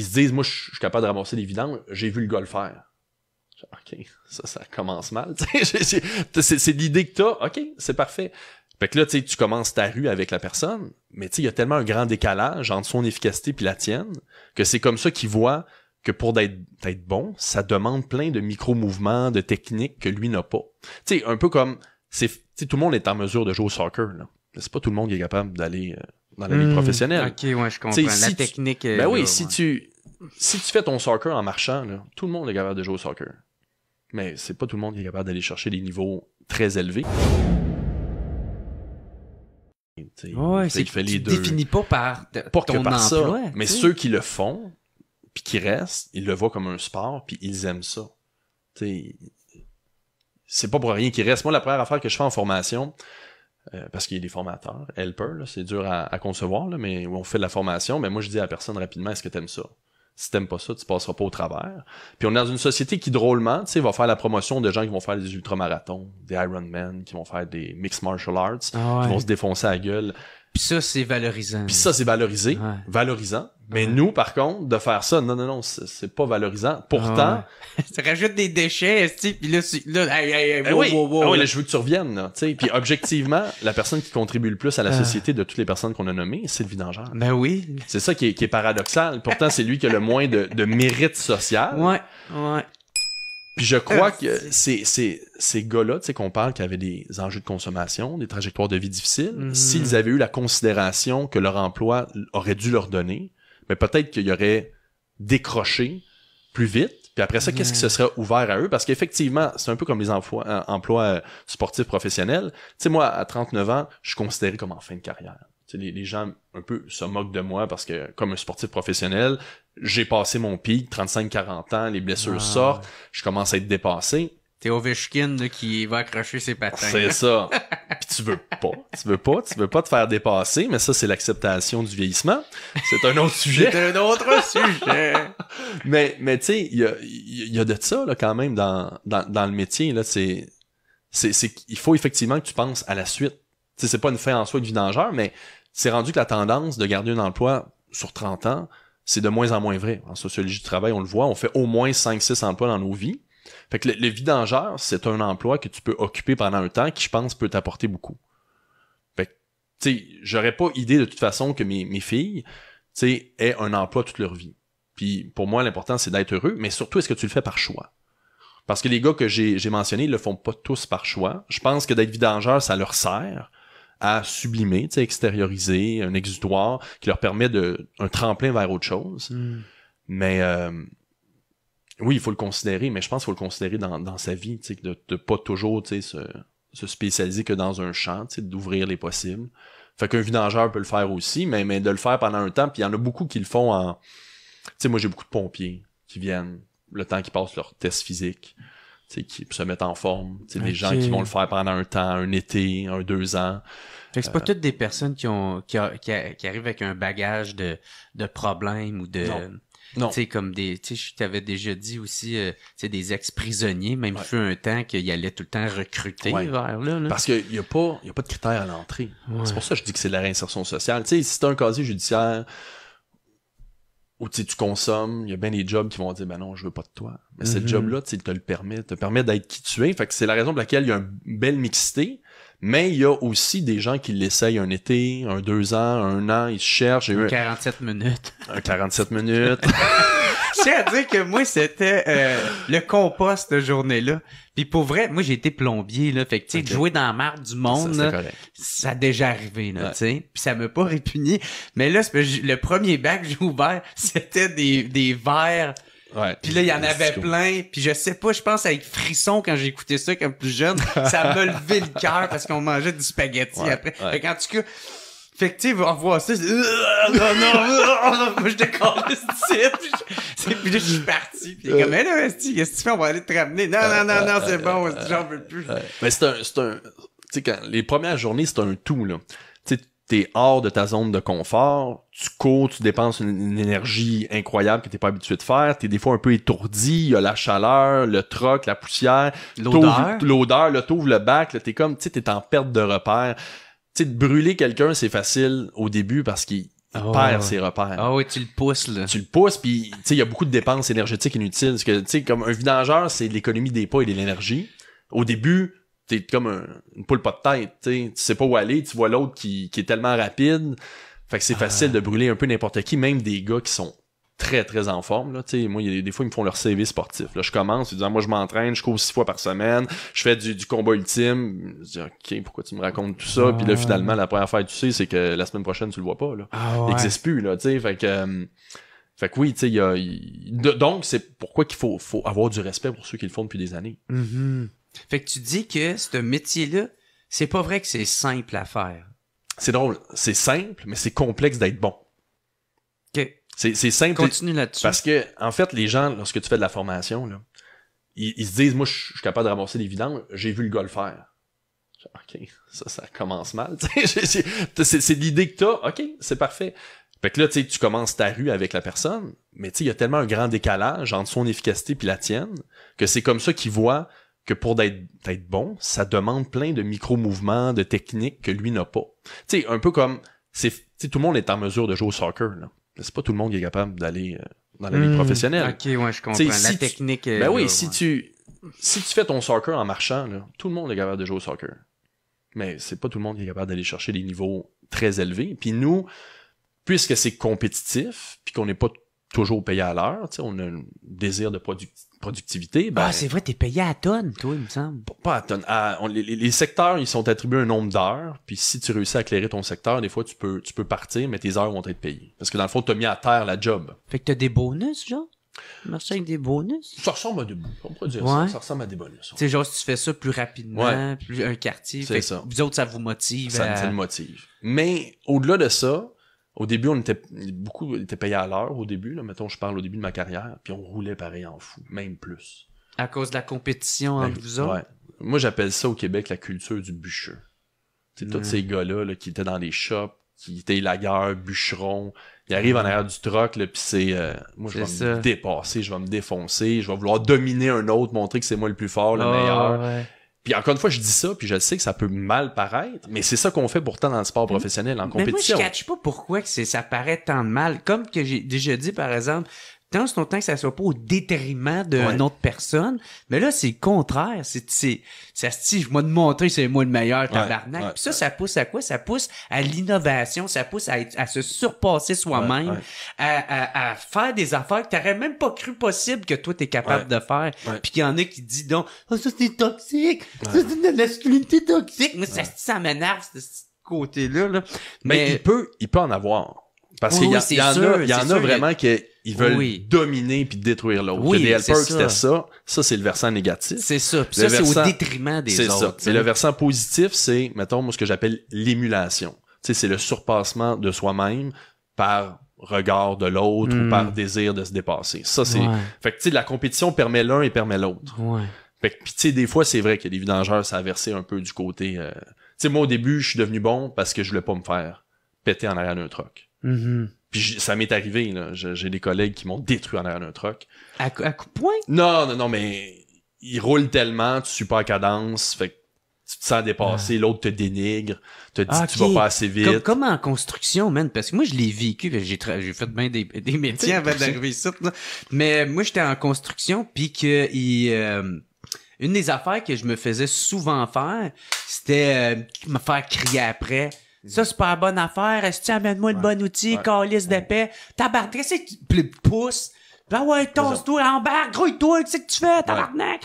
Ils se disent, moi, je suis capable de ramasser des vidanges, j'ai vu le gars le faire. OK, ça commence mal. C'est l'idée que t'as. OK, c'est parfait. Fait que là, tu commences ta rue avec la personne, mais il y a tellement un grand décalage entre son efficacité puis la tienne, que c'est comme ça qu'il voit que pour d'être bon, ça demande plein de micro-mouvements, de techniques que lui n'a pas. Tu sais, un peu comme, tout le monde est en mesure de jouer au soccer, là. Mais c'est pas tout le monde qui est capable d'aller dans la ligue professionnelle. OK, ouais, je comprends. La technique... Ben oui, si tu fais ton soccer en marchant, là, tout le monde est capable de jouer au soccer. Mais c'est pas tout le monde qui est capable d'aller chercher des niveaux très élevés. Ouais, c'est que tu définis pas par ton emploi. Ça, mais ceux qui le font, puis qui restent, ils le voient comme un sport, puis ils aiment ça. T'sais, c'est pas pour rien qu'ils restent. Moi, la première affaire que je fais en formation, parce qu'il y a des formateurs, helper, là, c'est dur à concevoir, là, mais on fait de la formation, mais moi je dis à la personne rapidement, est-ce que t'aimes ça? Si t'aimes pas ça, tu passeras pas au travers. Puis on est dans une société qui, drôlement, tu sais, va faire la promotion de gens qui vont faire des ultramarathons, des Ironman, qui vont faire des mixed martial arts, qui vont se défoncer à la gueule. Puis ça, c'est valorisant. Puis ça, c'est valorisé, valorisant. Mais nous, par contre, de faire ça, non, c'est pas valorisant. Pourtant... Ça rajoute des déchets, puis là, wow. Là, je veux que tu reviennes, là, tu sais. Puis objectivement, la personne qui contribue le plus à la société de toutes les personnes qu'on a nommées, c'est le vidangeur. Ben oui. C'est ça qui est paradoxal. Pourtant, c'est lui qui a le moins de mérite social. Ouais. Puis je crois que ces gars-là, tu sais, qu'on parle, qui avaient des enjeux de consommation, des trajectoires de vie difficiles, s'ils avaient eu la considération que leur emploi aurait dû leur donner, mais peut-être qu'ils auraient décroché plus vite. Puis après ça, qu'est-ce qui se serait ouvert à eux? Parce qu'effectivement, c'est un peu comme les emplois sportifs professionnels. Tu sais, moi, à 39 ans, je suis considéré comme en fin de carrière. Tu sais, les gens un peu se moquent de moi parce que, comme un sportif professionnel, j'ai passé mon pic, 35-40 ans, les blessures sortent, je commence à être dépassé. T'es Ovechkin là, qui va accrocher ses patins. C'est ça. Puis tu veux pas te faire dépasser, mais ça, c'est l'acceptation du vieillissement. C'est un autre sujet. C'est un autre sujet. Mais tu sais, il y a de ça, là, quand même, dans le métier, là, il faut effectivement que tu penses à la suite. Tu sais, c'est pas une fin en soi de vidangeur, mais c'est rendu que la tendance de garder un emploi sur 30 ans, c'est de moins en moins vrai. En sociologie du travail, on le voit, on fait au moins 5-6 emplois dans nos vies. Fait que le vidangeur, c'est un emploi que tu peux occuper pendant un temps qui, je pense, peut t'apporter beaucoup. Fait que, tu sais, j'aurais pas idée de toute façon que mes filles, tu sais, aient un emploi toute leur vie. Puis pour moi, l'important, c'est d'être heureux, mais surtout, est-ce que tu le fais par choix? Parce que les gars que j'ai mentionnés, ils le font pas tous par choix. Je pense que d'être vidangeur, ça leur sert à sublimer, tu sais, extérioriser, un exutoire qui leur permet un tremplin vers autre chose. Mais oui, il faut le considérer, mais je pense qu'il faut le considérer dans sa vie, tu sais, de pas toujours, tu sais, se spécialiser que dans un champ, tu sais, d'ouvrir les possibles. Fait qu'un vidangeur peut le faire aussi, mais de le faire pendant un temps, puis il y en a beaucoup qui le font en... Tu sais, moi, j'ai beaucoup de pompiers qui viennent le temps qu'ils passent leur test physique, tu sais, qui se mettent en forme, tu sais, des gens qui vont le faire pendant un temps, un été, 2 ans. Fait que c'est pas toutes des personnes qui arrivent avec un bagage de problèmes ou de... Non. Tu sais, comme des, tu sais, je t'avais déjà dit aussi, tu sais, des ex-prisonniers, même fut un temps qu'il allait tout le temps recruter vers là. Parce qu'il y a pas de critères à l'entrée. C'est pour ça que je dis que c'est de la réinsertion sociale. Tu sais, si t'as un casier judiciaire où tu consommes, il y a bien des jobs qui vont dire, ben non, je veux pas de toi. Mais ce job-là, tu sais, te permet d'être qui tu es. Fait que c'est la raison pour laquelle il y a une belle mixité. Mais il y a aussi des gens qui l'essayent un été, 2 ans, 1 an, ils se cherchent. 47 minutes. Un 47 minutes. Je tiens à dire que moi, c'était le compost cette journée-là. Puis pour vrai, moi, j'ai été plombier, là. Fait que, tu sais, jouer dans la marde du monde, là, ça a déjà arrivé, là, tu sais. Puis ça m'a pas répugné. Mais là, le premier bac que j'ai ouvert, c'était des verres. Ouais, puis là, il y en avait plein. Puis je sais pas, je pense avec frisson quand j'ai écouté ça comme plus jeune, ça m'a levé le cœur parce qu'on mangeait du spaghetti après. Fait qu'en tout cas, fait que tu sais, on voit ça, c'est non, moi je décolle ce puis là, je suis parti. Puis comme, mais là, qu'est-ce que tu fais? On va aller te ramener. Non, c'est bon, j'en veux plus. Mais c'est un, tu sais, quand les premières journées, c'est un tout, là. Tu sais, t'es hors de ta zone de confort, tu cours, tu dépenses une énergie incroyable que t'es pas habitué de faire, t'es des fois un peu étourdi, il y a la chaleur, le troc, la poussière, l'odeur, là, t'ouvres le bac, là, t'es comme, tu sais, t'es en perte de repère. Tu sais, de brûler quelqu'un, c'est facile au début parce qu'il perd ses repères. Ah oui, tu le pousses, là. Tu le pousses, puis tu sais, il y a beaucoup de dépenses énergétiques inutiles. Parce que, tu sais, comme un vidangeur, c'est l'économie des pas et de l'énergie. Au début, t'es comme une poule pas de tête, tu sais pas où aller, tu vois l'autre qui est tellement rapide. Fait que c'est facile de brûler un peu n'importe qui, même des gars qui sont très, très en forme, là, tu sais. Moi, des fois, ils me font leur CV sportif. Là, je commence, ils disent, moi, je m'entraîne, je cours 6 fois par semaine, je fais du combat ultime. Je dis, OK, pourquoi tu me racontes tout ça? Puis là, finalement, la première affaire que tu sais, c'est que la semaine prochaine, tu le vois pas, là. Il existe plus, là, tu sais. Fait que oui, tu sais, donc, c'est pourquoi qu'il faut avoir du respect pour ceux qui le font depuis des années. Mm-hmm. Fait que tu dis que ce métier-là, c'est pas vrai que c'est simple à faire. C'est drôle. C'est simple, mais c'est complexe d'être bon. OK. C'est simple. Continue là-dessus. Parce que, en fait, les gens, lorsque tu fais de la formation, là, ils se disent, moi, je suis capable de ramasser des vidanges, j'ai vu le gars le faire. OK, ça commence mal. C'est l'idée que t'as. OK, c'est parfait. Fait que là, tu sais, tu commences ta rue avec la personne, mais tu sais, il y a tellement un grand décalage entre son efficacité puis la tienne, que c'est comme ça qu'il voit que pour d'être bon, ça demande plein de micro-mouvements, de techniques que lui n'a pas. Tu sais, un peu comme, tout le monde est en mesure de jouer au soccer, là. Mais c'est pas tout le monde qui est capable d'aller dans la vie professionnelle. OK, ouais, je comprends. La technique... Ben oui, si tu fais ton soccer en marchant, là, tout le monde est capable de jouer au soccer. Mais c'est pas tout le monde qui est capable d'aller chercher des niveaux très élevés. Puis nous, puisque c'est compétitif, puis qu'on n'est pas toujours payé à l'heure, tu sais, on a un désir de productivité. Ben, c'est vrai, t'es payé à tonne, toi, il me semble. Pas à tonne. Les secteurs, ils sont attribués un nombre d'heures, puis si tu réussis à éclairer ton secteur, des fois, tu peux partir, mais tes heures vont être payées. Parce que dans le fond, t'as mis à terre la job. Fait que t'as des bonus, genre? Merci avec des bonus? Ça ressemble à des bonus. On pourrait dire ça. Ça ressemble à des bonus. Tu sais, genre, si tu fais ça plus rapidement, plus un quartier, c'est ça. Vous autres, ça vous motive. Ça nous motive. Mais, au-delà de ça, au début, beaucoup étaient payés à l'heure au début, là. Mettons, je parle au début de ma carrière, puis on roulait pareil en fou, même plus. À cause de la compétition entre vous autres? Ouais. Moi, j'appelle ça au Québec la culture du bûcheux. Tu sais, tous ces gars-là, là, qui étaient dans les shops, qui étaient lagueurs, bûcherons, ils arrivent en arrière du truck, là, pis c'est... moi, je vais me dépasser, je vais me défoncer, je vais vouloir dominer un autre, montrer que c'est moi le plus fort, le meilleur. Ouais. Puis encore une fois, je dis ça, puis je sais que ça peut mal paraître, mais c'est ça qu'on fait pourtant dans le sport professionnel, en compétition. Mais moi, je catch pas pourquoi que ça paraît tant de mal. Comme que j'ai déjà dit, par exemple, tant c'est longtemps que ça soit pas au détriment d'une autre personne. Mais là, c'est le contraire. Ça se dit, je vais te montrer, c'est moi le meilleur, tabarnak. Puis ça pousse à quoi? Ça pousse à l'innovation, ça pousse à se surpasser soi-même, à faire des affaires que t'aurais même pas cru possible que toi t'es capable de faire. Puis qu'il y en a qui disent donc, ça c'est toxique, ça c'est de la masculinité toxique. Mais ça m'énerve, ce côté-là, là. Mais il peut en avoir. Parce qu'il y en a vraiment qui veulent dominer puis détruire l'autre. Oui, les helpers, c'était ça. Ça, c'est le versant négatif. C'est ça. Puis ça, c'est au détriment des autres. C'est ça. Mais le versant positif, c'est, mettons, moi, ce que j'appelle l'émulation. Tu sais, c'est le surpassement de soi-même par regard de l'autre ou par désir de se dépasser. Ça, c'est... Fait que, tu sais, la compétition permet l'un et permet l'autre. Fait que, puis tu sais, des fois, c'est vrai que les vidangeurs, ça a versé un peu du côté... Tu sais, moi, au début, je suis devenu bon parce que je voulais pas me faire péter en arrière d'un truck. Puis ça m'est arrivé, là. J'ai des collègues qui m'ont détruit en arrière d'un truck. À coup de poing? Non, mais ils roulent tellement, tu suis pas à cadence, fait que tu te sens dépasser, l'autre te dénigre, te dit que tu vas pas assez vite. Comme en construction, man, parce que moi je l'ai vécu, j'ai fait bien des métiers avant d'arriver ici, là. Mais moi j'étais en construction, puis que une des affaires que je me faisais souvent faire, c'était me faire crier après. Ça, c'est pas la bonne affaire. Est-ce que tu amènes-moi le bon outil, calice d'épais? Tabarnak, c'est que tu pousses. Ben ouais, tosse-toi, embarque, grouille-toi, qu'est-ce que tu fais, tabarnak?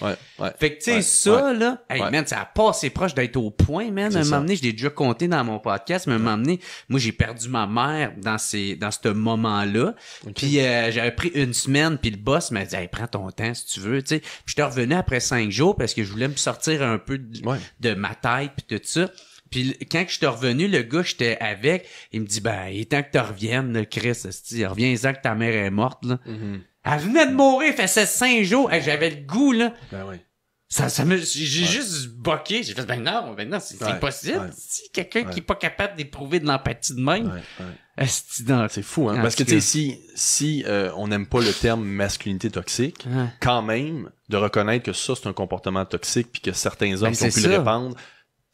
Fait que, tu sais, ça, là, hey, man, ça a passé proche d'être au point, man. Un moment donné, je l'ai déjà compté dans mon podcast, mais un moment donné, moi, j'ai perdu ma mère dans ce moment-là. Puis, j'avais pris une semaine, puis le boss m'a dit, hey, prends ton temps si tu veux, tu sais. Puis, j'étais revenu après 5 jours parce que je voulais me sortir un peu de ma tête, puis tout ça. Puis quand je suis revenu, le gars j'étais avec, il me dit ben il est temps que tu reviennes, là, Chris, reviens-en que ta mère est morte là. Elle venait de mourir, fait 5 jours, hey, j'avais le goût là. Ben oui. J'ai juste boqué, j'ai fait ben non, c'est impossible. Si quelqu'un qui est pas capable d'éprouver de l'empathie de même. C'est fou hein, parce que tu sais si on n'aime pas le terme masculinité toxique, quand même de reconnaître que ça c'est un comportement toxique puis que certains hommes qui ont pu le répandre.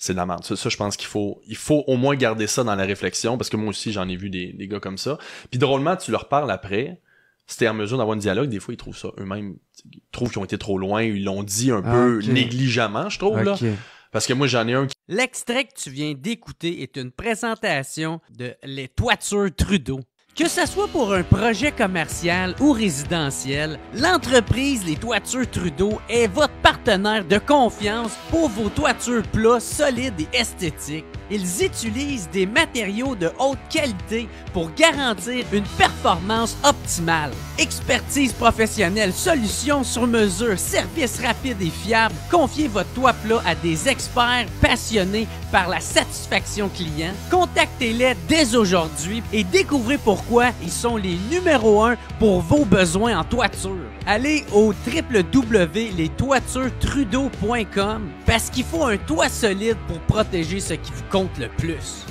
c'est de la merde. Ça, je pense qu'il faut au moins garder ça dans la réflexion, parce que moi aussi, j'en ai vu des gars comme ça. Puis drôlement, tu leur parles après, si t'es en mesure d'avoir un dialogue, des fois, ils trouvent ça eux-mêmes, ils trouvent qu'ils ont été trop loin, ils l'ont dit un peu négligemment, je trouve, là. Parce que moi, j'en ai un qui... L'extrait que tu viens d'écouter est une présentation de Les Toitures Trudeau. Que ce soit pour un projet commercial ou résidentiel, l'entreprise Les Toitures Trudeau est votre partenaire de confiance pour vos toitures plats, solides et esthétiques. Ils utilisent des matériaux de haute qualité pour garantir une performance optimale. Expertise professionnelle, solutions sur mesure, services rapides et fiables. Confiez votre toit plat à des experts passionnés par la satisfaction client. Contactez-les dès aujourd'hui et découvrez pourquoi ils sont les numéros 1 pour vos besoins en toiture. Allez au www.lestoiturestrudeau.com parce qu'il faut un toit solide pour protéger ce qui vous compte le plus.